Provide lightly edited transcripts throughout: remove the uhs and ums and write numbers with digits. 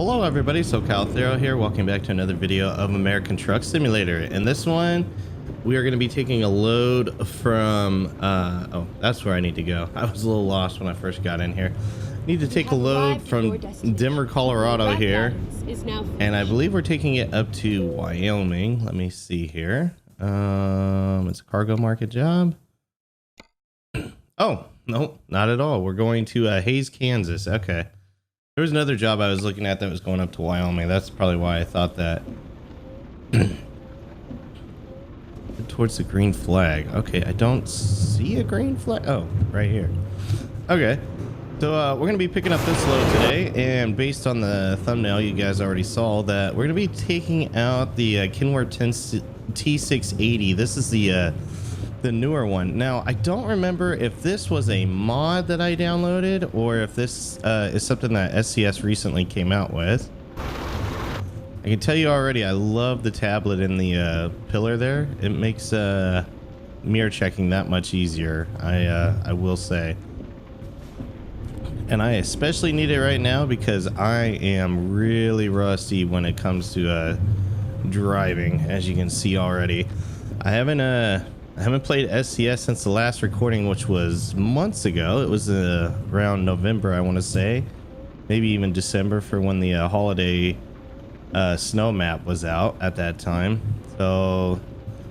Hello everybody, socalthero here. Welcome back to another video of American Truck Simulator. In this one, we are going to be taking a load from, oh, that's where I need to go. I was a little lost when I first got in here. Need to take a load from Denver, Colorado here. And I believe we're taking it up to Wyoming. Let me see here. It's a cargo market job. Oh, no, not at all. We're going to Hays, Kansas. Okay. There was another job I was looking at that was going up to Wyoming. That's probably why I thought that. Towards the green flag. Okay, I don't see a green flag. Oh, right here. Okay. So we're going to be picking up this load today. And based on the thumbnail, you guys already saw that we're going to be taking out the Kenworth T680. This is the newer one. Now, I don't remember if this was a mod that I downloaded or if this is something that SCS recently came out with. I can tell you already, I love the tablet in the pillar there. It makes mirror checking that much easier, I will say. And I especially need it right now because I am really rusty when it comes to driving, as you can see already. I haven't played SCS since the last recording, which was months ago. It was around November, I want to say, maybe even December, for when the holiday snow map was out at that time. So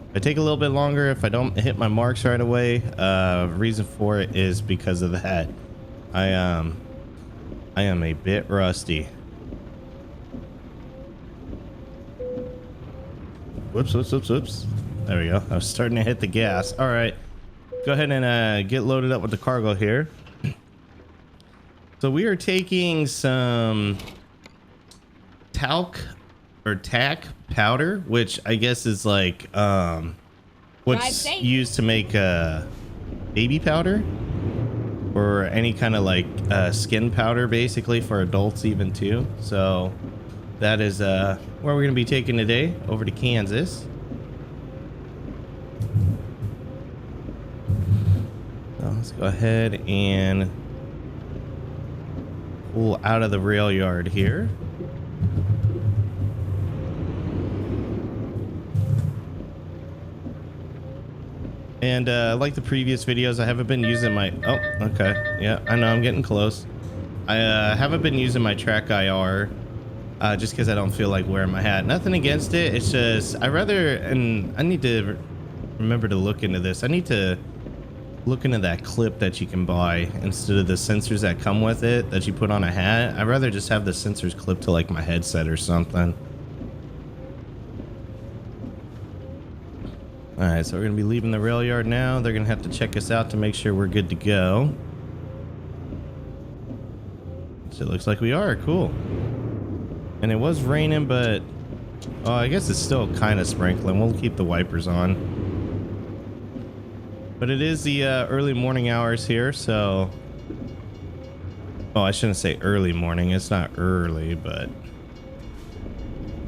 if I take a little bit longer, if I don't hit my marks right away, reason for it is because of that. I am a bit rusty. Whoops. There we go. I was starting to hit the gas. All right, go ahead and get loaded up with the cargo here. So we are taking some talc or tack powder, which I guess is like what's used to make baby powder or any kind of like skin powder, basically for adults even too. So that is where we're gonna be taking today, over to Kansas. Let's go ahead and pull out of the rail yard here. And like the previous videos, I haven't been using my... Oh, okay. Yeah, I know, I'm getting close. I haven't been using my track IR just because I don't feel like wearing my hat. Nothing against it. It's just, I rather... And I need to remember to look into this. I need to look into that clip that you can buy instead of the sensors that come with it that you put on a hat. I'd rather just have the sensors clipped to like my headset or something. All right, so we're gonna be leaving the rail yard now. They're gonna have to check us out to make sure we're good to go. So it looks like we are. Cool. And it was raining, but I guess it's still kind of sprinkling. We'll keep the wipers on. But it is the early morning hours here, so... Oh, I shouldn't say early morning. It's not early, but...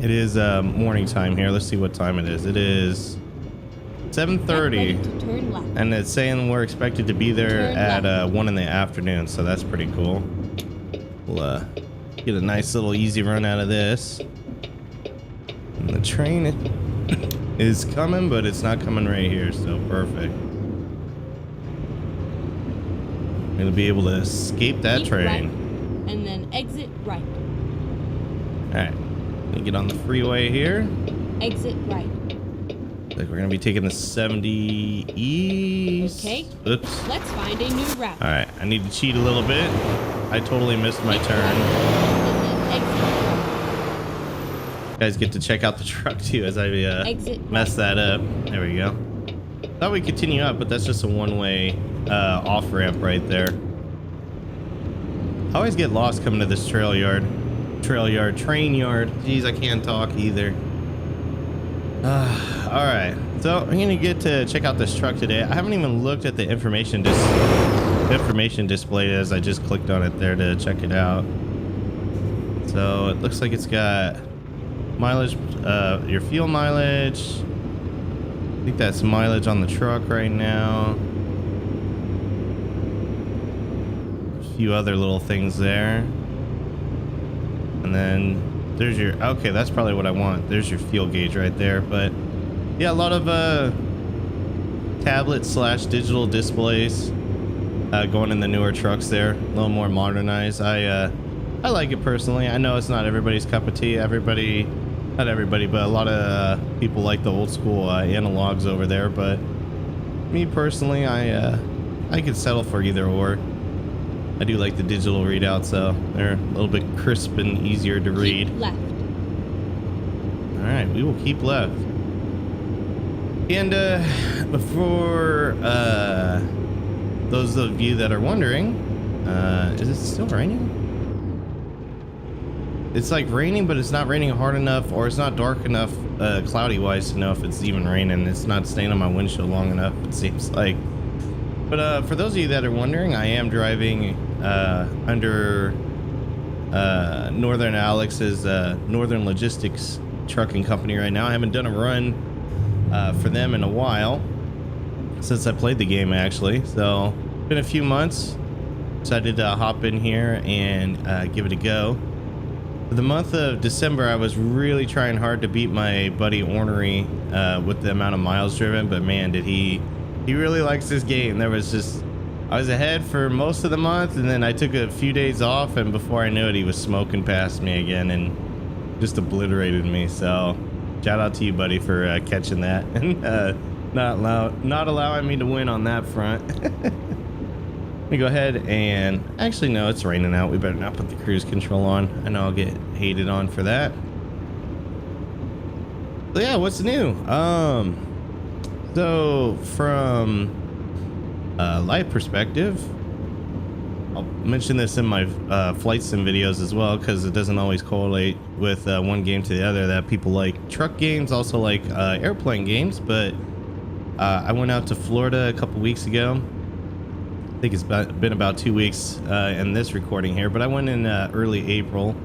It is morning time here. Let's see what time it is. It is 7:30. And it's saying we're expected to be there at 1 in the afternoon, so that's pretty cool. We'll get a nice little easy run out of this. And the train is coming, but it's not coming right here, so perfect. Gonna be able to escape that train. Right, and then exit right. Alright, gonna get on the freeway here. Exit right. Like we're gonna be taking the 70 east. Okay. Oops. Let's find a new route. Alright, I need to cheat a little bit. I totally missed my turn. Right, and then exit right. You guys get to check out the truck too as I mess that up. There we go. Thought we'd continue up, but that's just a one-way off ramp right there. I always get lost coming to this train yard. Jeez, I can't talk either. All right, so I'm gonna get to check out this truck today. I haven't even looked at the information display as I just clicked on it there to check it out. So it looks like it's got mileage, your fuel mileage. I think that's mileage on the truck right now. A few other little things there. And And then there's your, okay, that's probably what I want. There's your fuel gauge right there. But yeah, a lot of tablet / digital displays going in the newer trucks there, a little more modernized. I like it personally. I know it's not everybody's cup of tea. Everybody, not everybody, but a lot of people like the old school analogs over there. But me personally, I could settle for either or. I do like the digital readouts, so they're a little bit crisp and easier to read. Keep left. All right, we will keep left. And before those of you that are wondering, is it still raining? It's like raining, but it's not raining hard enough, or it's not dark enough cloudy wise to know if it's even raining. It's not staying on my windshield long enough, it seems like. But for those of you that are wondering, I am driving under Northern Alex's Northern Logistics trucking company right now. I haven't done a run for them in a while, since I played the game actually. So been a few months. Decided to hop in here and give it a go. For the month of December, I was really trying hard to beat my buddy Ornery with the amount of miles driven, but man, did he really likes this game. There was just, I was ahead for most of the month, and then I took a few days off, and before I knew it, he was smoking past me again and just obliterated me. So shout out to you, buddy, for catching that and not allowing me to win on that front. Let me go ahead and actually, no, it's raining out. We better not put the cruise control on. I know I'll get hated on for that. So yeah, what's new? So from a life perspective, I'll mention this in my flight sim videos as well, because it doesn't always correlate with one game to the other. That people like truck games, also like airplane games. But I went out to Florida a couple weeks ago. I think it's been about 2 weeks in this recording here, but I went in early April,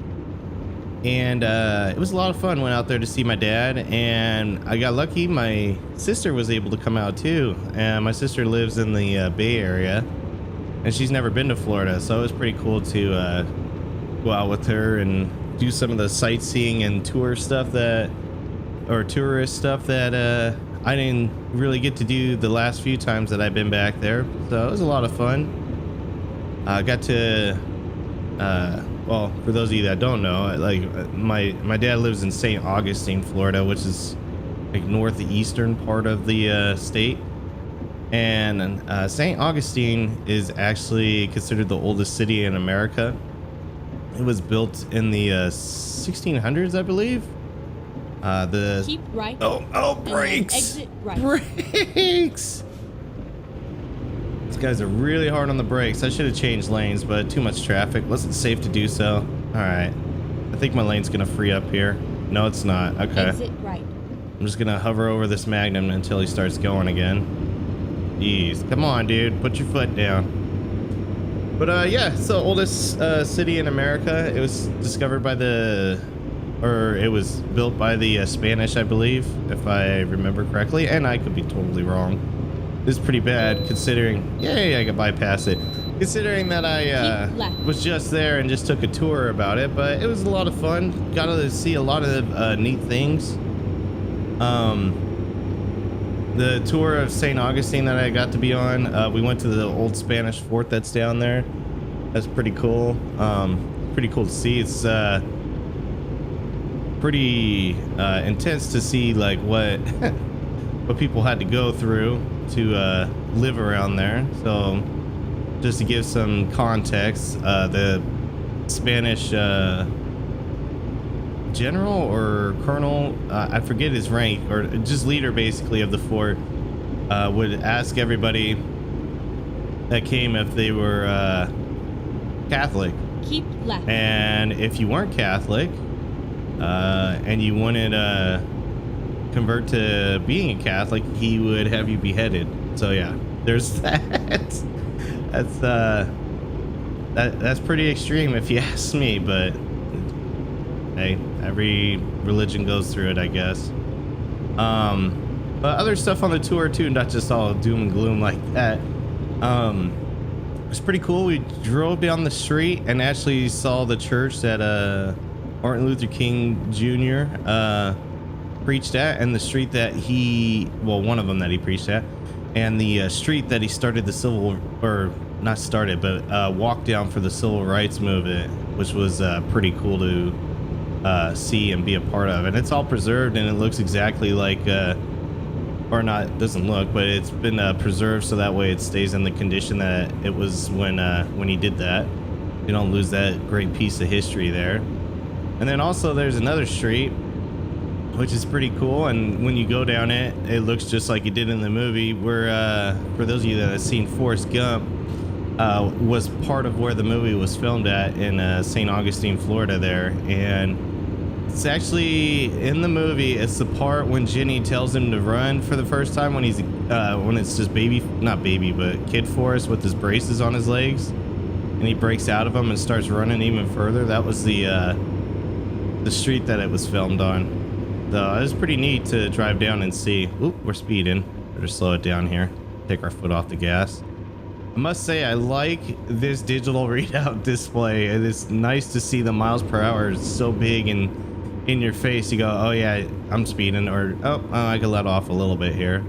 and it was a lot of fun. Went out there to see my dad, and I got lucky. My sister was able to come out too, and my sister lives in the Bay Area, and she's never been to Florida, so it was pretty cool to go out with her and do some of the sightseeing and tourist stuff that I didn't really get to do the last few times that I've been back there. So it was a lot of fun. I got to well, for those of you that don't know, like my dad lives in St. Augustine, Florida, which is like northeastern part of the state. And St. Augustine is actually considered the oldest city in America. It was built in the 1600s, I believe. Keep right. Oh, brakes! Exit right. Brakes! These guys are really hard on the brakes. I should have changed lanes, but too much traffic. Wasn't safe to do so. All right. I think my lane's gonna free up here. No, it's not. Okay. Exit right. I'm just gonna hover over this Magnum until he starts going again. Jeez, come on, dude. Put your foot down. But yeah, it's the oldest city in America. It was discovered by it was built by the Spanish, I believe, if I remember correctly, and I could be totally wrong. This is pretty bad considering, I could bypass it, considering that I was just there and just took a tour about it. But it was a lot of fun. Got to see a lot of neat things. The tour of St. Augustine that I got to be on, we went to the old Spanish fort that's down there. That's pretty cool. Pretty cool to see. It's pretty intense to see like what people had to go through to live around there. So just to give some context, the Spanish general or colonel, I forget his rank, or just leader basically of the fort, would ask everybody that came if they were Catholic. Keep left. And if you weren't Catholic, and you wanted to convert to being a Catholic, he would have you beheaded. So yeah, there's that. That's pretty extreme if you ask me, but hey, every religion goes through it, I guess. But other stuff on the tour too, not just all doom and gloom like that. It's pretty cool. We drove down the street and actually saw the church that Martin Luther King Jr. Preached at, and the street that one of them that he preached at, and the street that he started the not started, but walked down for the civil rights movement, which was pretty cool to see and be a part of. And it's all preserved, and it looks exactly like or not, doesn't look, but it's been preserved so that way it stays in the condition that it was when he did that. You don't lose that great piece of history there. And then also there's another street which is pretty cool, and when you go down it, it looks just like it did in the movie, where for those of you that have seen Forrest Gump, was part of where the movie was filmed at in St. Augustine, Florida there. And it's actually in the movie, it's the part when Jenny tells him to run for the first time, when he's when it's just kid Forrest with his braces on his legs, and he breaks out of them and starts running even further. That was the street that it was filmed on. So it was pretty neat to drive down and see. Oop, we're speeding. Better slow it down here. Take our foot off the gas. I must say, I like this digital readout display. It is nice to see the miles per hour. It's so big and in your face. You go, oh yeah, I'm speeding, or oh, I could let off a little bit here.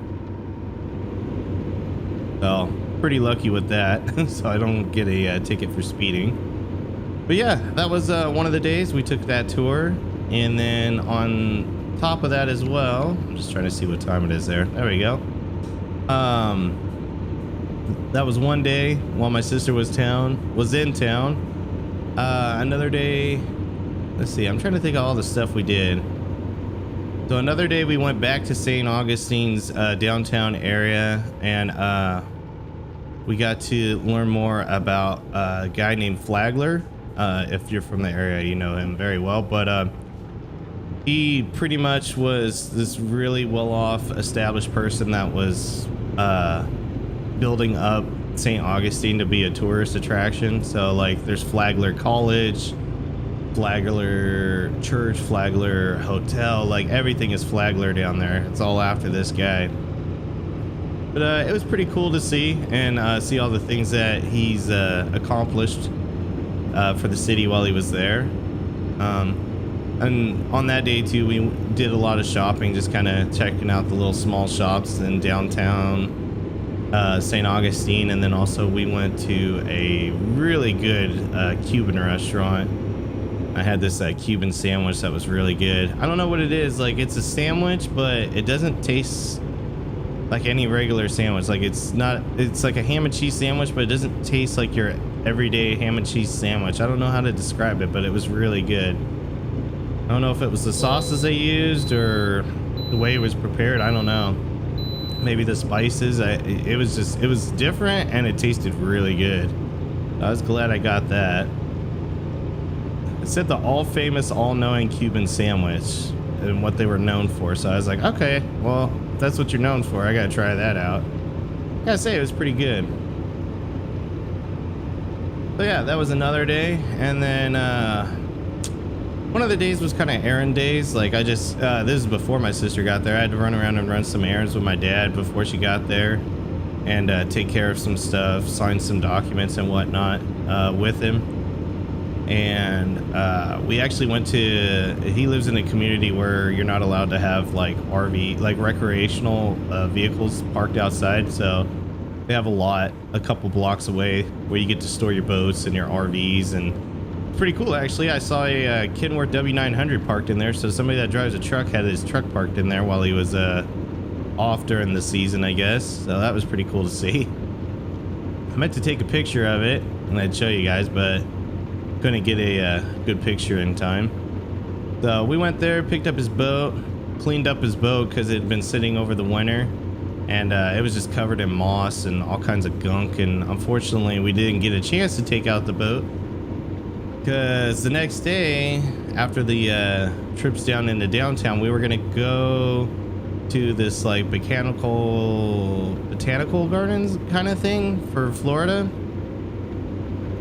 So pretty lucky with that. So I don't get a ticket for speeding. But yeah, that was one of the days we took that tour. And then on top of that as well, I'm just trying to see what time it is there. There we go. That was one day while my sister was in town. Another day, let's see, I'm trying to think of all the stuff we did. So another day we went back to St. Augustine's downtown area, and we got to learn more about a guy named Flagler. If you're from the area, you know him very well, but he pretty much was this really well-off established person that was building up St. Augustine to be a tourist attraction. So like there's Flagler College, Flagler Church, Flagler Hotel, like everything is Flagler down there. It's all after this guy. But it was pretty cool to see, and see all the things that he's accomplished for the city while he was there. And on that day too, we did a lot of shopping, just kind of checking out the little small shops in downtown St. Augustine. And then also we went to a really good Cuban restaurant. I had this Cuban sandwich that was really good. I don't know what it is, like it's a sandwich, but it doesn't taste like any regular sandwich. Like it's like a ham and cheese sandwich, but it doesn't taste like your everyday ham and cheese sandwich. I don't know how to describe it, but it was really good. I don't know if it was the sauces they used or the way it was prepared. I don't know. Maybe the spices. It was different, and it tasted really good. I was glad I got that. It said the all famous, all knowing Cuban sandwich and what they were known for. So I was like, okay, well, if that's what you're known for, I gotta try that out. I gotta say, it was pretty good. So yeah, that was another day. And then one of the days was kind of errand days. Like I just this is before my sister got there. I had to run around and run some errands with my dad before she got there, and take care of some stuff, sign some documents and whatnot with him. And we actually went to, he lives in a community where you're not allowed to have like RV, like recreational vehicles parked outside. So they have a lot a couple blocks away where you get to store your boats and your RVs, and pretty cool actually. I saw a Kenworth W900 parked in there, so somebody that drives a truck had his truck parked in there while he was off during the season, I guess. So that was pretty cool to see. I meant to take a picture of it and I'd show you guys, but couldn't get a good picture in time. So we went there, picked up his boat, cleaned up his boat because it had been sitting over the winter, and it was just covered in moss and all kinds of gunk. And unfortunately we didn't get a chance to take out the boat, because the next day after the trips down into downtown, we were gonna go to this like botanical gardens kind of thing for Florida,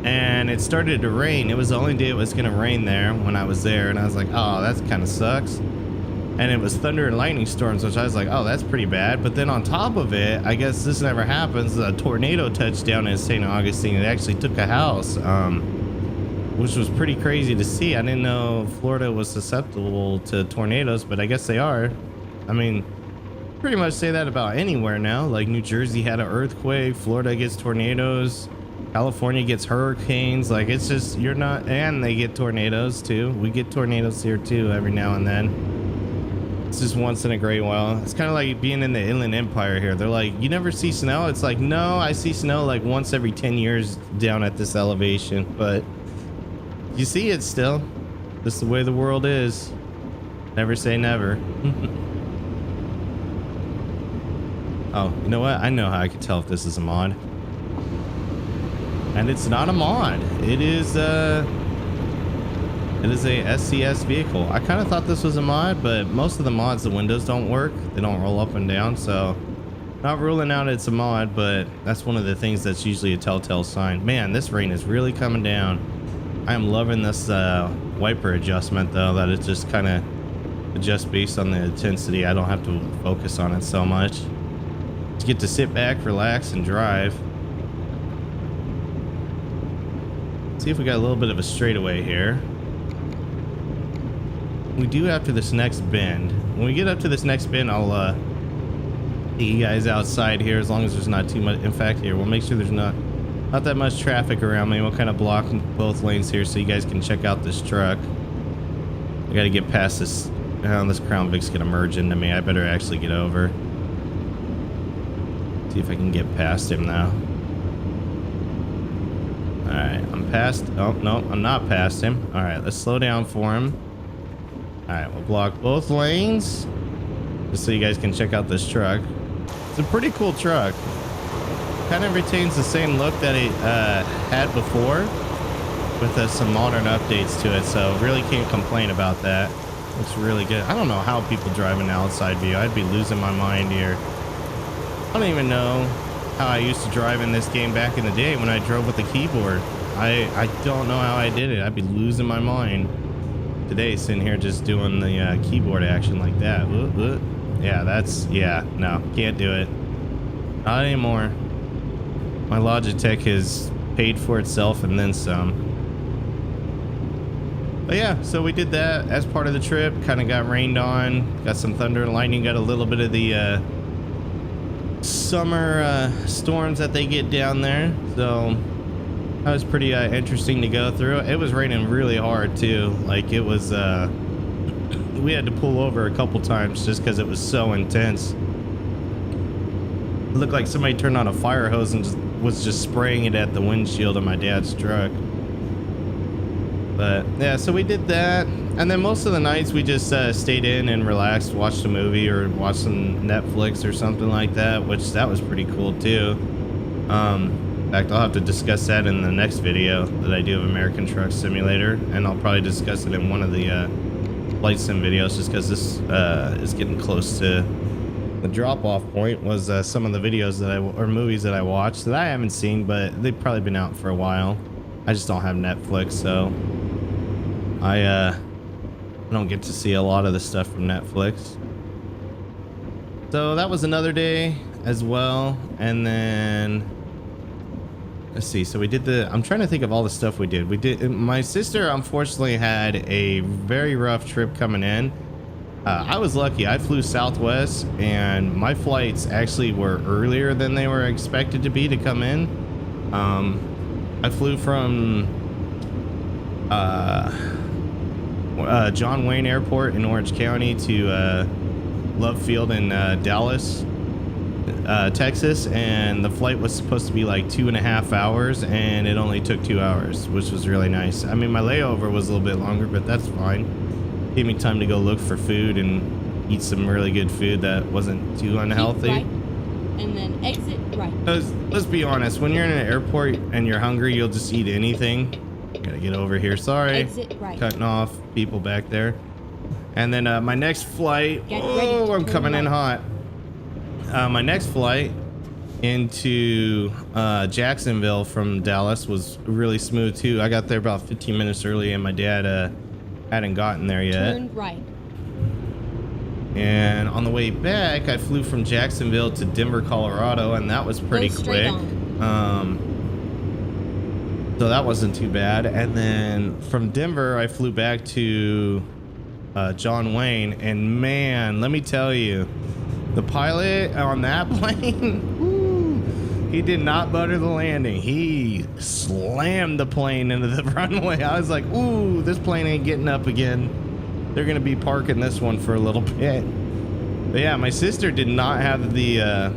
and it started to rain. It was the only day it was gonna rain there when I was there, and I was like, oh, that kind of sucks. And it was thunder and lightning storms, which I was like, oh, that's pretty bad. But then on top of it, I guess this never happens, a tornado touched down in St. Augustine. It actually took a house. which was pretty crazy to see. I didn't know Florida was susceptible to tornadoes, but I guess they are. I mean, pretty much say that about anywhere now. Like New Jersey had an earthquake, Florida gets tornadoes, California gets hurricanes. Like it's just, you're not, and they get tornadoes too. We get tornadoes here too every now and then. It's just once in a great while. It's kind of like being in the Inland Empire here. They're like, you never see snow? It's like, no, I see snow like once every 10 years down at this elevation, but you see it still. This is the way the world is. Never say never. Oh, you know what? I know how I can tell if this is a mod. And it's not a mod. It is a SCS vehicle. I kind of thought this was a mod, but most of the mods, the windows don't work. They don't roll up and down, so not ruling out it's a mod, but that's one of the things that's usually a telltale sign. Man, this rain is really coming down. I am loving this wiper adjustment though, that it just kind of adjusts based on the intensity. I don't have to focus on it so much. Just get to sit back, relax, and drive. See if we got a little bit of a straightaway here. We do after this next bend. When we get up to this next bend, I'll see you guys outside here as long as there's not too much. In fact, here, we'll make sure there's not that much traffic around me. We'll kind of block both lanes here so you guys can check out this truck. I got to get past this. This Crown Vic's going to merge into me. I better actually get over. See if I can get past him now. Alright, I'm past. Oh, no, I'm not past him. Alright, let's slow down for him. Alright, we'll block both lanes just so you guys can check out this truck. It's a pretty cool truck. Kind of retains the same look that it had before with some modern updates to it, so really can't complain about that. Looks really good. I don't know how people drive an outside view. I'd be losing my mind here. I don't even know how I used to drive in this game back in the day when I drove with the keyboard. I don't know how I did it. I'd be losing my mind today sitting here just doing the keyboard action like that. Yeah, no, can't do it. Not anymore. My Logitech has paid for itself and then some. But yeah, so we did that as part of the trip. Kind of got rained on, got some thunder and lightning, got a little bit of the summer storms that they get down there. So that was pretty interesting to go through. It was raining really hard too. Like it was, we had to pull over a couple times just because it was so intense. It looked like somebody turned on a fire hose and was just spraying it at the windshield of my dad's truck. But yeah, so we did that, and then most of the nights we just stayed in and relaxed, watched a movie or watched some Netflix or something like that, which that was pretty cool too. In fact, I'll have to discuss that in the next video that I do of American Truck Simulator, and I'll probably discuss it in one of the flight sim videos, just because this is getting close to the drop-off point. Was some of the videos that or movies that I watched that I haven't seen, but they've probably been out for a while. I just don't have Netflix, so I don't get to see a lot of the stuff from Netflix. So that was another day as well. And then let's see, so we did I'm trying to think of all the stuff we did. My sister unfortunately had a very rough trip coming in. I was lucky. I flew Southwest and my flights actually were earlier than they were expected to be to come in. I flew from John Wayne Airport in Orange County to Love Field in Dallas, Texas, and the flight was supposed to be like 2.5 hours, and it only took 2 hours, which was really nice. I mean, my layover was a little bit longer, but that's fine. Gave me time to go look for food and eat some really good food that wasn't too unhealthy. Right, and then exit right. Let's be honest, when you're in an airport and you're hungry, you'll just eat anything. Gotta get over here. Sorry. Exit right. Cutting off people back there. And then my next flight. Oh, I'm coming in hot. My next flight into Jacksonville from Dallas was really smooth too. I got there about 15 minutes early, and my dad hadn't gotten there yet. Turn right. And on the way back, I flew from Jacksonville to Denver, Colorado, and that was pretty quick. So that wasn't too bad. And then from Denver, I flew back to John Wayne. And man, let me tell you, the pilot on that plane, woo, he did not butter the landing. He slammed the plane into the runway. I was like, ooh, this plane ain't getting up again. They're going to be parking this one for a little bit. But yeah, my sister did not have the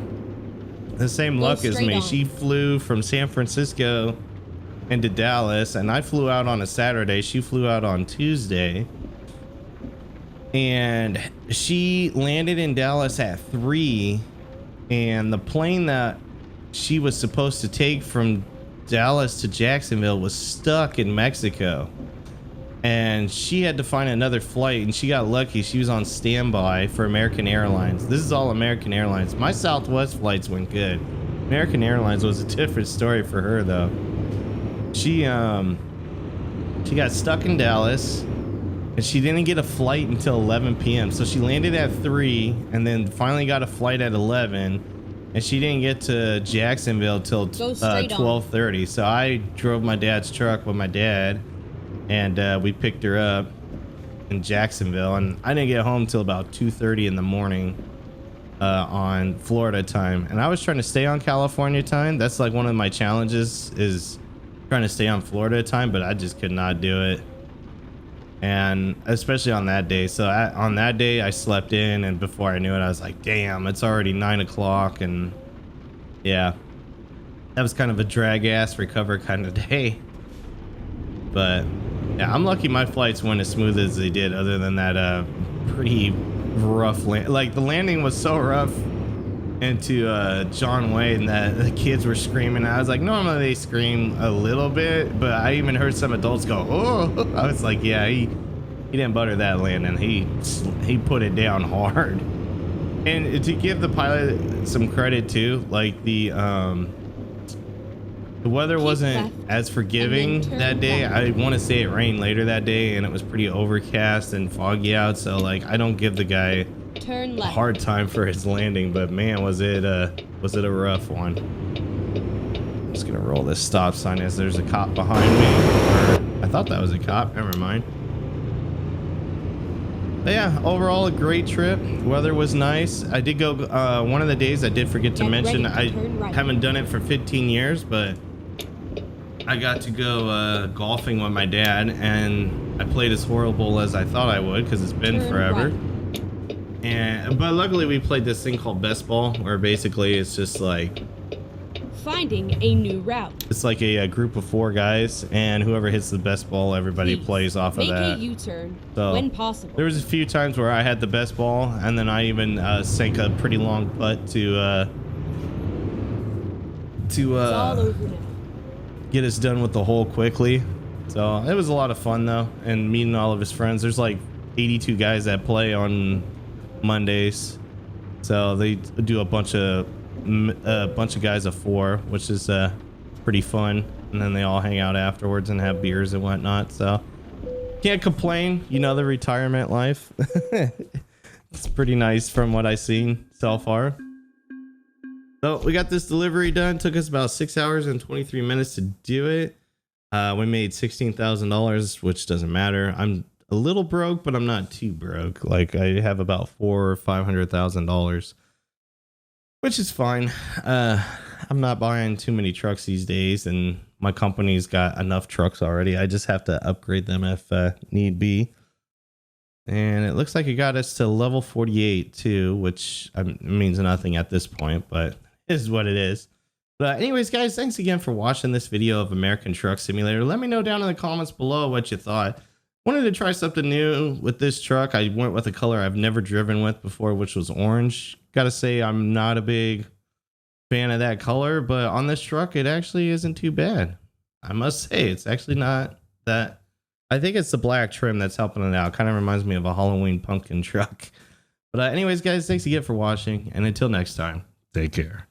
same luck as me. She flew from San Francisco into Dallas, and I flew out on a Saturday. She flew out on Tuesday, and she landed in Dallas at 3, and the plane that she was supposed to take from Dallas to Jacksonville was stuck in Mexico, and she had to find another flight, and she got lucky. She was on standby for American Airlines. This is all American Airlines. My Southwest flights went good. American Airlines was a different story for her though. She got stuck in Dallas, and she didn't get a flight until 11 p.m. So she landed at 3 and then finally got a flight at 11, and she didn't get to Jacksonville till 12:30. So I drove my dad's truck with my dad, and we picked her up in Jacksonville, and I didn't get home till about 2:30 in the morning on Florida time. And I was trying to stay on California time. That's like one of my challenges, is trying to stay on Florida time, but I just could not do it, and especially on that day. So on that day I slept in, and before I knew it, I was like, damn, it's already 9 o'clock. And yeah, that was kind of a drag ass recover kind of day. But yeah, I'm lucky my flights went as smooth as they did, other than that pretty rough like the landing was so rough into John Wayne that the kids were screaming. I was like, normally they scream a little bit, but I even heard some adults go, oh. I was like, yeah, he didn't butter that landing. He put it down hard. And to give the pilot some credit too, like the weather wasn't as forgiving that day. I want to say it rained later that day, and it was pretty overcast and foggy out, so like I don't give the guy Turn left. hard time for his landing, but man, was it a rough one. I'm just gonna roll this stop sign as there's a cop behind me. Or I thought that was a cop, never mind. But yeah, overall a great trip. Weather was nice. I did go one of the days, I did forget to mention, I haven't done it for 15 years, but I got to go golfing with my dad, and I played as horrible as I thought I would, because it's been forever. But luckily we played this thing called best ball, where basically it's just like finding a new route. It's like a group of 4 guys, and whoever hits the best ball, everybody plays off of that. Make a U-turn when possible. There was a few times where I had the best ball, and then I even sank a pretty long putt to it's all over now. Get us done with the hole quickly. So it was a lot of fun though, and meeting all of his friends. There's like 82 guys that play on Mondays, so they do a bunch of guys of 4, which is pretty fun, and then they all hang out afterwards and have beers and whatnot. So can't complain, you know, the retirement life. It's pretty nice from what I've seen so far. So we got this delivery done. Took us about 6 hours and 23 minutes to do it. We made $16,000, which doesn't matter. I'm a little broke, but I'm not too broke. Like I have about $400,000 or $500,000, which is fine. I'm not buying too many trucks these days, and my company's got enough trucks already. I just have to upgrade them if need be. And it looks like it got us to level 48 too, which means nothing at this point, but it is what it is. But anyways, guys, thanks again for watching this video of American Truck Simulator. Let me know down in the comments below what you thought. Wanted to try something new with this truck. I went with a color I've never driven with before, which was orange. Gotta say, I'm not a big fan of that color, but on this truck, it actually isn't too bad. I must say, it's actually not that. I think it's the black trim that's helping it out. Kind of reminds me of a Halloween pumpkin truck. But anyways, guys, thanks again for watching, and until next time, take care.